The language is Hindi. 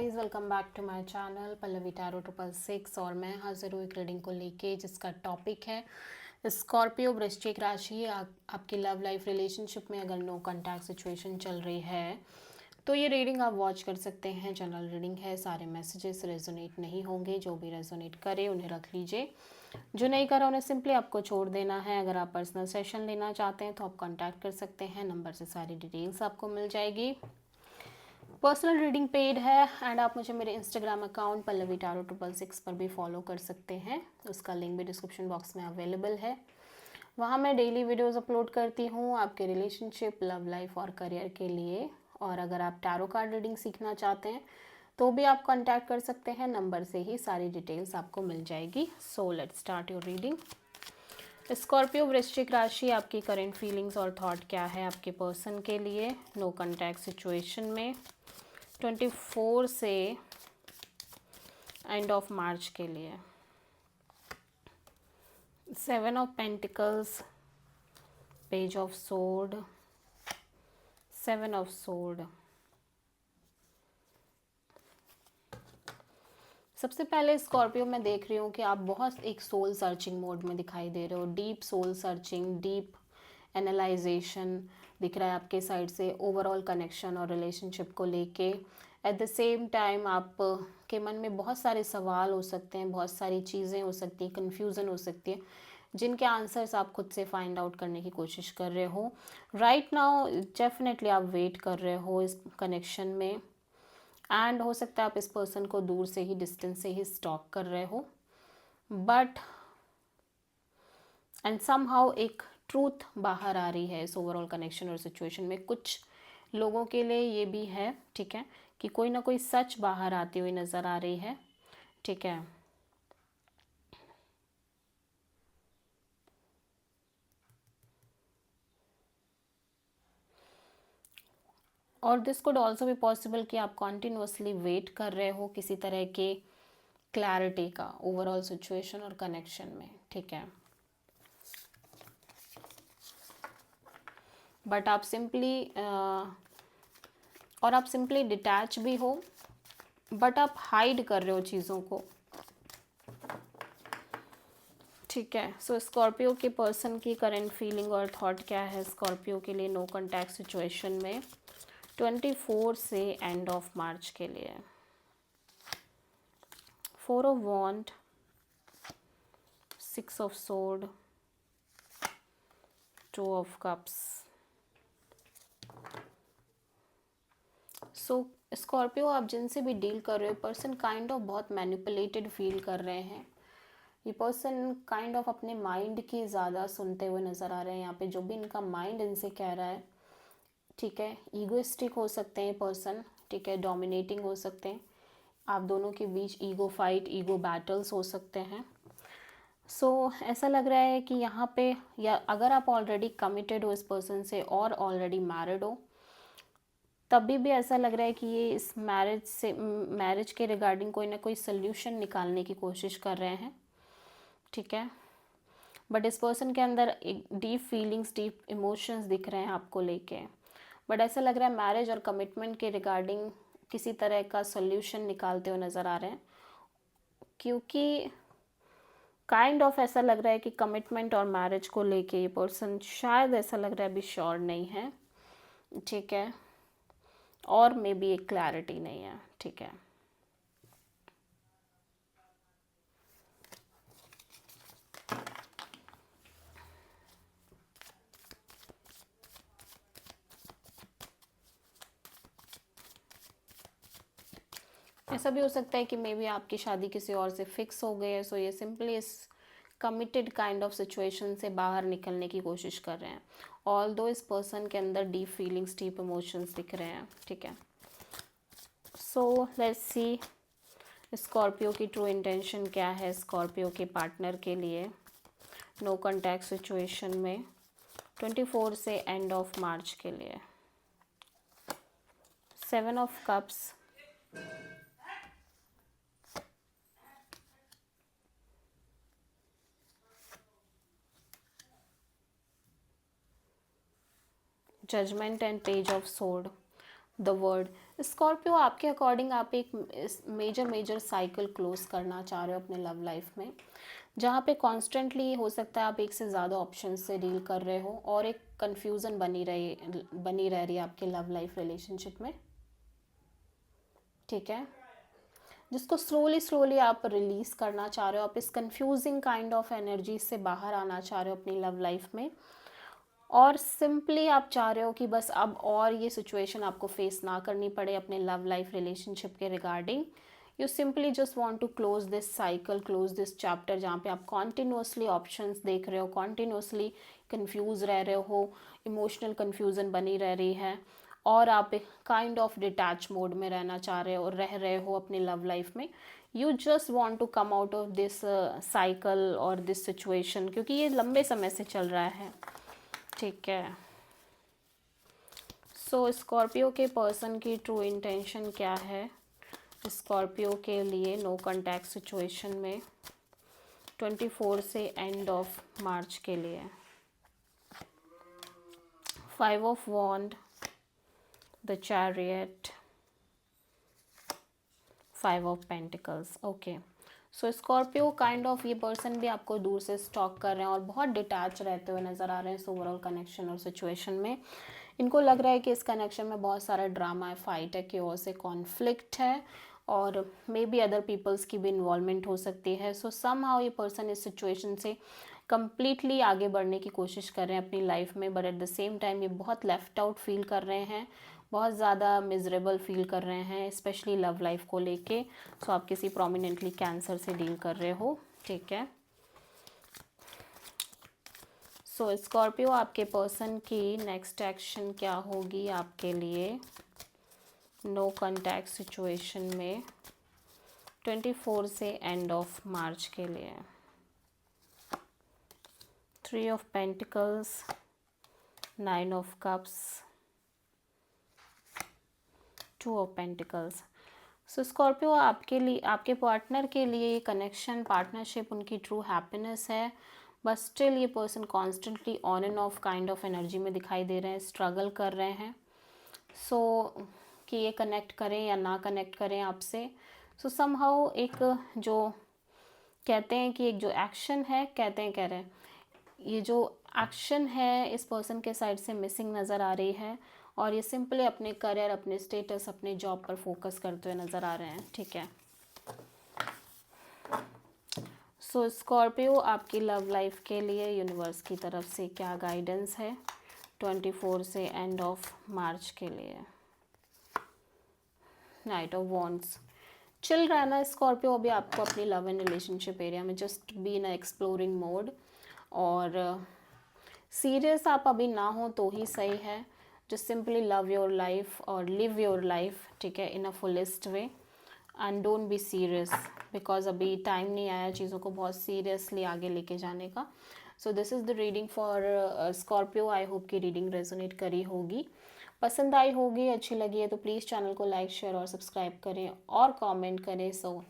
Guys welcome back to my channel Pallavi tarot 666 और मैं हाजिर हूँ एक रीडिंग को लेके जिसका टॉपिक है स्कॉर्पियो वृश्चिक राशि। आपकी लव लाइफ रिलेशनशिप में अगर नो कॉन्टैक्ट सिचुएशन चल रही है तो ये रीडिंग आप वॉच कर सकते हैं। जनरल रीडिंग है, सारे मैसेजेस रेजोनेट नहीं होंगे, जो भी रेजोनेट करे उन्हें रख लीजिए, जो नहीं करा उन्हें सिंपली आपको छोड़ देना है। अगर आप पर्सनल सेशन लेना चाहते हैं तो आप कॉन्टैक्ट कर सकते हैं, नंबर से सारी डिटेल्स आपको मिल जाएगी। पर्सनल रीडिंग पेड है एंड आप मुझे मेरे इंस्टाग्राम अकाउंट पल्लवी टैरो 666 पर भी फॉलो कर सकते हैं, उसका लिंक भी डिस्क्रिप्शन बॉक्स में अवेलेबल है। वहाँ मैं डेली वीडियोस अपलोड करती हूँ आपके रिलेशनशिप, लव लाइफ और करियर के लिए। और अगर आप टैरो कार्ड रीडिंग सीखना चाहते हैं तो भी आप कांटेक्ट कर सकते हैं, नंबर से ही सारी डिटेल्स आपको मिल जाएगी। So let's start your reading. Scorpio वृश्चिक राशि, आपकी करंट फीलिंग्स और थॉट क्या है आपके पर्सन के लिए नो कॉन्टैक्ट सिचुएशन में 24 से एंड ऑफ मार्च के लिए। 7 of pentacles, page of sword, 7 of sword. सबसे पहले स्कॉर्पियो मैं देख रही हूँ कि आप बहुत एक सोल सर्चिंग मोड में दिखाई दे रहे हो। Deep soul searching, deep analyzation दिख रहा है आपके साइड से ओवरऑल कनेक्शन और रिलेशनशिप को लेके। एट द सेम टाइम आप के मन में बहुत सारे सवाल हो सकते हैं, बहुत सारी चीज़ें हो सकती हैं, कन्फ्यूज़न हो सकती है, जिनके आंसर्स आप खुद से फाइंड आउट करने की कोशिश कर रहे हो। राइट नाउ डेफिनेटली आप वेट कर रहे हो इस कनेक्शन में एंड हो सकता है आप इस पर्सन को दूर से ही, डिस्टेंस से ही स्टॉक कर रहे हो, बट एंड समहाउ एक ट्रूथ बाहर आ रही है इस ओवरऑल कनेक्शन और सिचुएशन में। कुछ लोगों के लिए ये भी है, ठीक है, कि कोई ना कोई सच बाहर आती हुई नज़र आ रही है, ठीक है। और दिस कुड ऑल्सो भी पॉसिबल कि आप कॉन्टिन्यूसली वेट कर रहे हो किसी तरह के क्लैरिटी का ओवरऑल सिचुएशन और कनेक्शन में, ठीक है। बट आप सिंपली और आप सिंपली डिटैच भी हो, बट आप हाइड कर रहे हो चीज़ों को, ठीक है। सो स्कॉर्पियो के पर्सन की करंट फीलिंग और थॉट क्या है स्कॉर्पियो के लिए नो कॉन्टैक्ट सिचुएशन में 24 से एंड ऑफ मार्च के लिए। 4 of wand, 6 of sword, 2 of cups. So Scorpio, आप जिनसे भी डील कर रहे हो पर्सन काइंड ऑफ बहुत मैनिपुलेटेड फील कर रहे हैं। ये पर्सन काइंड ऑफ अपने माइंड की ज़्यादा सुनते हुए नज़र आ रहे हैं यहाँ पे, जो भी इनका माइंड इनसे कह रहा है, ठीक है। ईगोइस्टिक हो सकते हैं पर्सन, ठीक है, डोमिनेटिंग हो सकते हैं, आप दोनों के बीच ईगो फाइट, ईगो बैटल्स हो सकते हैं। सो ऐसा लग रहा है कि यहाँ पे, या अगर आप ऑलरेडी कमिटेड हो इस पर्सन से और ऑलरेडी मैरिड हो, तभी भी ऐसा लग रहा है कि ये इस मैरिज के रिगार्डिंग कोई ना कोई सोल्यूशन निकालने की कोशिश कर रहे हैं, ठीक है। बट इस पर्सन के अंदर एक डीप फीलिंग्स, डीप इमोशंस दिख रहे हैं आपको लेके, बट ऐसा लग रहा है मैरिज और कमिटमेंट के रिगार्डिंग किसी तरह का सोल्यूशन निकालते हुए नज़र आ रहे हैं, क्योंकि काइंड ऑफ ऐसा लग रहा है कि कमिटमेंट और मैरिज को लेके ये पर्सन शायद ऐसा लग रहा है अभी श्योर नहीं है, ठीक है, और मे बी एक क्लैरिटी नहीं है, ठीक है। ऐसा भी हो सकता है कि मे बी आपकी शादी किसी और से फिक्स हो गई है, सो ये सिंपली इस कमिटेड काइंड ऑफ सिचुएशन से बाहर निकलने की कोशिश कर रहे हैं। ऑल दो इस पर्सन के अंदर डीप फीलिंग्स, डीप इमोशंस दिख रहे हैं, ठीक है। सो लेट्स सी स्कॉर्पियो की ट्रू इंटेंशन क्या है स्कॉर्पियो के पार्टनर के लिए नो कॉन्टैक्ट सिचुएशन में 24 से एंड ऑफ मार्च के लिए। 7 of cups, judgement and page of sword. The world. Scorpio, आपके अकॉर्डिंग आप एक मेजर साइकिल क्लोज करना चाह रहे हो अपने लव लाइफ में, जहाँ पे कॉन्स्टेंटली हो सकता है आप एक से ज़्यादा ऑप्शन से डील कर रहे हो और एक कन्फ्यूज़न बनी रह रही है आपके लव लाइफ रिलेशनशिप में, ठीक है, जिसको स्लोली आप रिलीज़ करना चाह रहे हो। आप इस कंफ्यूजिंग काइंड ऑफ एनर्जी से बाहर आना चाह रहे हो अपनी लव लाइफ में, और सिंपली आप चाह रहे हो कि बस अब और ये सिचुएशन आपको फेस ना करनी पड़े अपने लव लाइफ रिलेशनशिप के regarding. You simply just want to close this cycle, close this chapter, जहाँ पे आप कॉन्टिन्यूसली ऑप्शंस देख रहे हो, कॉन्टिन्यूसली कंफ्यूज रह रहे हो, इमोशनल कन्फ्यूज़न बनी रह रही है, और आप एक काइंड ऑफ डिटैच मोड में रहना चाह रहे हो और रह रहे हो अपनी लव लाइफ में। You just want to come out of this cycle और दिस सिचुएशन, क्योंकि ये लंबे समय से चल रहा है, ठीक है। सो स्कॉर्पियो के पर्सन की ट्रू इंटेंशन क्या है स्कॉर्पियो के लिए नो कॉन्टैक्ट सिचुएशन में 24 से एंड ऑफ मार्च के लिए? 5 of wand, the chariot, 5 of pentacles. Okay, so Scorpio kind of ये पर्सन भी आपको दूर से स्टॉक कर रहे हैं और बहुत डिटैच रहते हुए नज़र आ रहे हैं इस ओवरऑल कनेक्शन और सिचुएशन में। इनको लग रहा है कि इस कनेक्शन में बहुत सारा ड्रामा है, फाइट है, क्योस है, कॉन्फ्लिक्ट है, और मे बी अदर पीपल्स की भी इन्वॉल्वमेंट हो सकती है। सो सम हाउ ये पर्सन इस सिचुएशन से कम्प्लीटली आगे बढ़ने की कोशिश कर रहे हैं अपनी लाइफ में, but at the same time ये बहुत लेफ्ट आउट फील कर रहे हैं, बहुत ज़्यादा मिजरेबल फील कर रहे हैं, स्पेशली लव लाइफ को लेके। सो आप किसी प्रोमिनेंटली कैंसर से डील कर रहे हो, ठीक है। सो स्कॉर्पियो, आपके पर्सन की नेक्स्ट एक्शन क्या होगी आपके लिए नो कॉन्टैक्ट सिचुएशन में 24 से एंड ऑफ मार्च के लिए? 3 of pentacles, 9 of cups, 2 of pentacles. So Scorpio, आपके लिए, आपके पार्टनर के लिए ये कनेक्शन, पार्टनरशिप उनकी ट्रू हैप्पीनेस है, बस स्टिल ये person constantly on end of kind of energy में दिखाई दे रहे हैं, स्ट्रगल कर रहे हैं। सो कि ये कनेक्ट करें या ना कनेक्ट करें आपसे। सो समहाउ एक जो कहते हैं कि एक जो एक्शन है, कह रहे हैं ये जो एक्शन है इस पर्सन के साइड से मिसिंग नज़र आ रही है, और ये सिंपली अपने करियर, अपने स्टेटस, अपने जॉब पर फोकस करते हुए नज़र आ रहे हैं, ठीक है। सो स्कॉर्पियो, आपकी लव लाइफ के लिए यूनिवर्स की तरफ से क्या गाइडेंस है 24 से एंड ऑफ मार्च के लिए? Night of wands. चिल रहना स्कॉर्पियो, अभी आपको अपनी लव एंड रिलेशनशिप एरिया में just be in exploring mode, और सीरियस आप अभी ना हो तो ही सही है। Just simply love your life और लिव योर लाइफ, ठीक है, in a fullest way, and don't be serious, because अभी टाइम नहीं आया चीज़ों को बहुत सीरियसली आगे लेके जाने का। So this is the reading for Scorpio. I hope कि रीडिंग रेजोनेट करी होगी, पसंद आई होगी, अच्छी लगी है तो प्लीज़ चैनल को लाइक, शेयर और सब्सक्राइब करें और कमेंट करें। सो